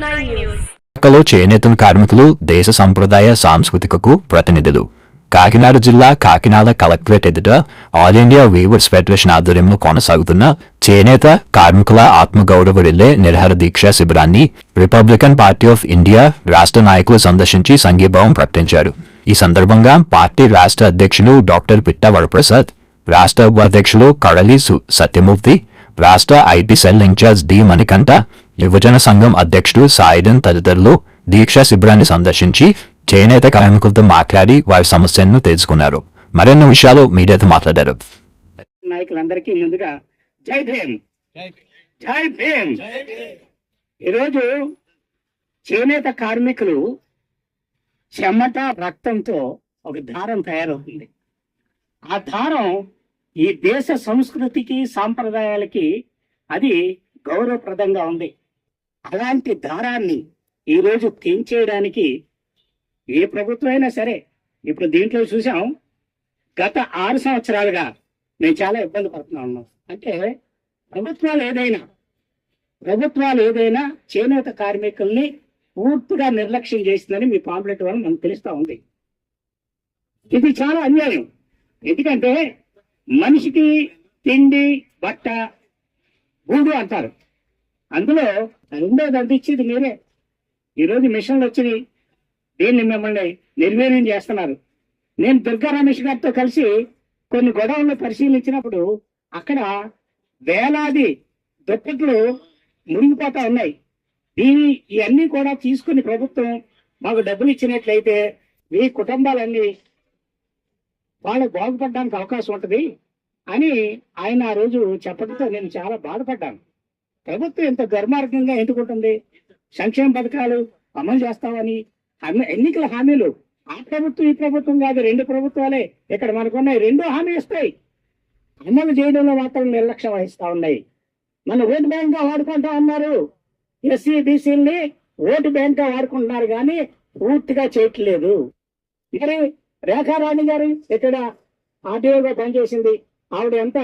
శాఖలో చేనేత కార్మికులు దేశ సంప్రదాయ సాంస్కృతికకు ప్రతినిధులు. కాకినాడ జిల్లా కాకినాడ కలెక్టరేట్ ఎదుట ఆల్ ఇండియా వీవర్స్ ఫెడరేషన్ ఆధ్వర్యంలో కొనసాగుతున్న చేనేత కార్మికుల ఆత్మగౌరవ రిలే నిరహార దీక్ష శిబిరాన్ని రిపబ్లికన్ పార్టీ ఆఫ్ ఇండియా రాష్ట్ర నాయకులు సందర్శించి సంఘీభావం ప్రకటించారు. ఈ సందర్భంగా పార్టీ రాష్ట్ర అధ్యక్షులు డాక్టర్ పిట్టా వరప్రసాద్, రాష్ట్ర ఉపాధ్యక్షులు కడలి సత్యమూర్తి, రాష్ట్ర IT cell in-charge D Manikanta, యువజన సంఘం అధ్యక్షుడు సాయిడన్ తదితరులు దీక్షా శిబిరాన్ని సందర్శించి చేనేత కార్మికులతో మాట్లాడి వారి సమస్యలను తెలుసుకున్నారు. మరెన్నో విషయాలు మీడియాతో మాట్లాడారు. నాయకులందరికీ ముందుగా జై భీమ్, జై భీమ్. ఈరోజు చేనేత కార్మికులు చెమట రక్తంతో ఒక దారం తయారవుతుంది. ఆ దారం ఈ దేశ సంస్కృతికి సాంప్రదాయాలకి అది గౌరవప్రదంగా ఉంది. అలాంటి దారాన్ని ఈరోజు తెంచేయడానికి ఏ ప్రభుత్వం అయినా సరే, ఇప్పుడు దీంట్లో చూసాం, గత 6 సంవత్సరాలుగా మేము చాలా ఇబ్బంది పడుతున్నా ఉన్నాం. అంటే ప్రభుత్వాలు ఏదైనా చేనేత కార్మికుల్ని పూర్తిగా నిర్లక్ష్యం చేసిందని మీ పాంప్లెట్ వల్ల మనకు తెలుస్తూ ఉంది. ఇది చాలా అన్యాయం. ఎందుకంటే మనిషికి తిండి, బట్ట, గూడు అంటారు. అందులో రెండోది అందించేది మీరే. ఈరోజు మిషన్లు వచ్చినాయి, దీన్ని మిమ్మల్ని నిర్వీర్యం చేస్తున్నారు. నేను దుర్గా రమేష్ గారితో కలిసి కొన్ని గొడవలను పరిశీలించినప్పుడు అక్కడ వేలాది దుప్పట్లు మునిగిపోతా ఉన్నాయి. ఇవన్నీ కూడా తీసుకుని ప్రభుత్వం మాకు డబ్బులు ఇచ్చినట్లయితే మీ కుటుంబాలన్నీ వాళ్ళు బాగుపడడానికి అవకాశం ఉంటుంది అని ఆయన ఆ రోజు చెప్పడంతో నేను చాలా బాధపడ్డాను. ప్రభుత్వం ఇంత దుర్మార్గంగా ఎందుకుంటుంది? సంక్షేమ పథకాలు అమలు చేస్తామని ఎన్నికల హామీలు, ఆ ప్రభుత్వం ఈ ప్రభుత్వం కాదు, 2 ప్రభుత్వాలే ఇక్కడ మనకున్నాయి. 2 హామీ ఇస్తాయి, అమలు చేయడంలో మాత్రం నిర్లక్ష్యం వహిస్తా ఉన్నాయి. మన ఓటు బ్యాంక్ గా వాడుకుంటా ఉన్నారు. ఎస్సీ బీసీలని ఓటు బ్యాంక్ గా వాడుకుంటున్నారు కానీ పూర్తిగా చేయట్లేదు. మరి రేఖారాణి గారు ఇక్కడ ఆర్టీఓగా పనిచేసింది. ఆవిడ ఎంత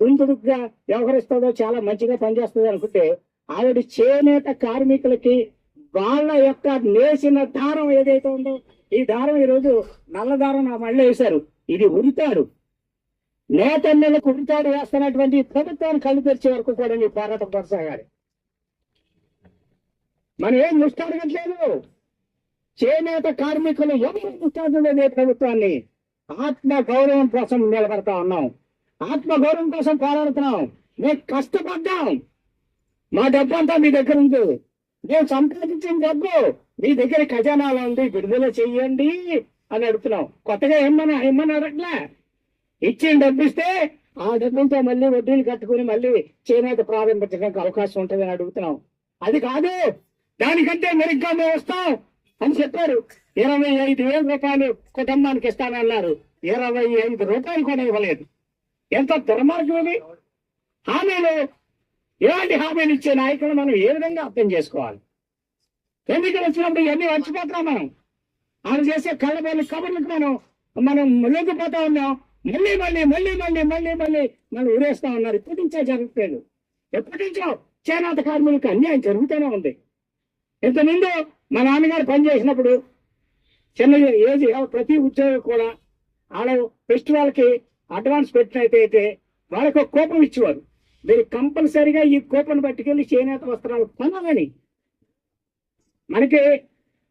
దుందుడుగ్గా వ్యవహరిస్తుందో, చాలా మంచిగా పనిచేస్తుంది అనుకుంటే, ఆవిడ చేనేత కార్మికులకి వాళ్ళ యొక్క నేసిన దారం ఏదైతే ఉందో, ఈ దారం ఈరోజు నల్ల దారం నా మళ్ళీ వేశారు. ఇది ఉరితాడు, నేతన్నలకు ఉరితాడు వేస్తున్నటువంటి ప్రభుత్వాన్ని కళ్ళు తెరిచే వరకు కూడా ఈ పోరాటం కొనసాగాలి. మనం ఏం ముస్తాడగట్లేదు. చేనేత కార్మికులు ఎవరు ముస్తాడలేదు ప్రభుత్వాన్ని. ఆత్మ గౌరవం కోసం నిలబడతా ఉన్నాం, ఆత్మ గౌరవం కోసం పోరాడుతున్నాం. మేము కష్టపడ్డాం, మా డబ్బు అంతా మీ దగ్గర ఉంది, మేము సంపాదించిన డబ్బు మీ దగ్గర ఖజానాలో ఉంది, విడుదల చెయ్యండి అని అడుగుతున్నాం. కొత్తగా ఏమన్నా అడగలే. ఇచ్చిన డబ్బు ఇస్తే ఆ డబ్బులతో మళ్ళీ వడ్డీలు కట్టుకుని మళ్ళీ చేనేత ప్రారంభించడానికి అవకాశం ఉంటుంది అని అడుగుతున్నాం. అది కాదు, దానికంటే మెరుగ్గా మేము వస్తాం అని చెప్పారు. 25,000 రూపాయలు కుటుంబానికి ఇస్తానన్నారు. 25 రూపాయలు కూడా ఇవ్వలేదు. ఎంత దుర్మార్గం అది! హామీలు, ఇలాంటి హామీలు ఇచ్చే నాయకులు మనం ఏ విధంగా అర్థం చేసుకోవాలి? ఎన్నికలు వచ్చినప్పుడు ఇవన్నీ మర్చిపోతున్నాం. మనం ఆయన చేసే కళ్ళబోని కబుర్లకు మనం లొంగిపోతా ఉన్నాం. మళ్ళీ ఊరేస్తా ఉన్నారు. ఇప్పటి నుంచే జరగట్లేదు, ఎప్పటి నుంచో చేనేత కార్మికులకు అన్యాయం జరుగుతూనే ఉంది. ఇంతకుముందు మా నాన్నగారు పనిచేసినప్పుడు చిన్న ఏజ్ ప్రతి ఉద్యోగి కూడా వాళ్ళ ఫెస్టివల్కి అడ్వాన్స్ పెట్టినట్టయితే వాళ్ళకి ఒక కూపన్ ఇచ్చేవారు. మీరు కంపల్సరిగా ఈ కూపన్ పట్టుకెళ్ళి చేనేత వస్త్రాలు కొనాలని. మనకి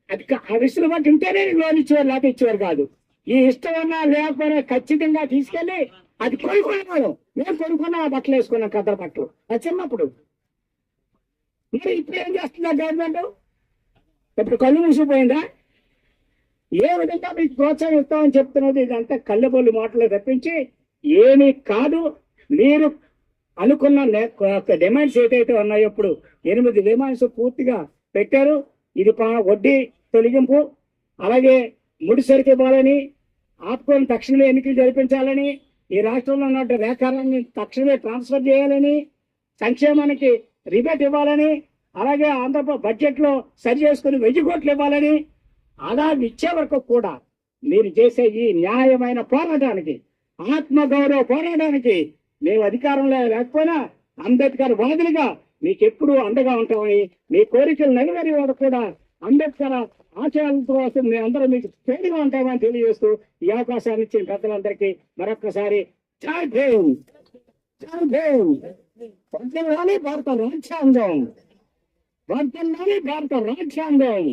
అది ఆ విషయం బట్టి ఉంటేనే లోన్ ఇచ్చేవారు, లేకపోతే ఇచ్చేవారు కాదు. ఈ ఇష్టం ఉన్నా లేకపోయినా ఖచ్చితంగా తీసుకెళ్ళి అది కొనుక్కునేవాళ్ళం. మేము కొనుక్కున్నాం, ఆ బట్టలు వేసుకున్నాం, కద్దరు బట్టలు. అది చిన్నప్పుడు. మరి ఇప్పుడు ఏం చేస్తుందా గవర్నమెంట్? ఇప్పుడు కళ్ళు మూసిపోయిందా? ఏ విధంగా మీకు ప్రోత్సాహం ఇస్తామని చెప్తున్నది ఇదంతా కళ్ళబొల్లి మాటలు తప్పించి ఏమీ కాదు. మీరు అనుకున్న డిమాండ్స్ ఏదైతే ఉన్నాయో ఇప్పుడు 8 డిమాండ్స్ పూర్తిగా పెట్టారు. ఇది వడ్డీ తొలగింపు, అలాగే ముడిసరికి ఇవ్వాలని, ఆపుకొని తక్షణమే ఎన్నికలు జరిపించాలని, ఈ రాష్ట్రంలో ఉన్న రేఖారాన్ని తక్షణమే ట్రాన్స్ఫర్ చేయాలని, సంక్షేమానికి రిబేట్ ఇవ్వాలని, అలాగే ఆంధ్రప్రదేశ్ బడ్జెట్లో సరి చేసుకుని 1000 కోట్లు ఇవ్వాలని, అలా ఇచ్చే వరకు కూడా మీరు చేసే ఈ న్యాయమైన పోరాటానికి, ఆత్మగౌరవ పోరాటానికి మేము అధికారంలో లేకపోయినా అంబేద్కర్ వాదులుగా మీకు ఎప్పుడు అండగా ఉంటామని, మీ కోరికలు నెరవేరే వరకు కూడా అంబేద్కర్ ఆశయాలతో మేము అందరం మీకు తేలిగా ఉంటామని తెలియజేస్తూ ఈ అవకాశాన్ని ఇచ్చిన పెద్దలందరికీ మరొక్కసారి జై భీమ్, జై భీమ్. వర్ధిల్లాలి భారత రాజ్యాంగం, వర్ధిల్లాలి భారత రాజ్యాంగం.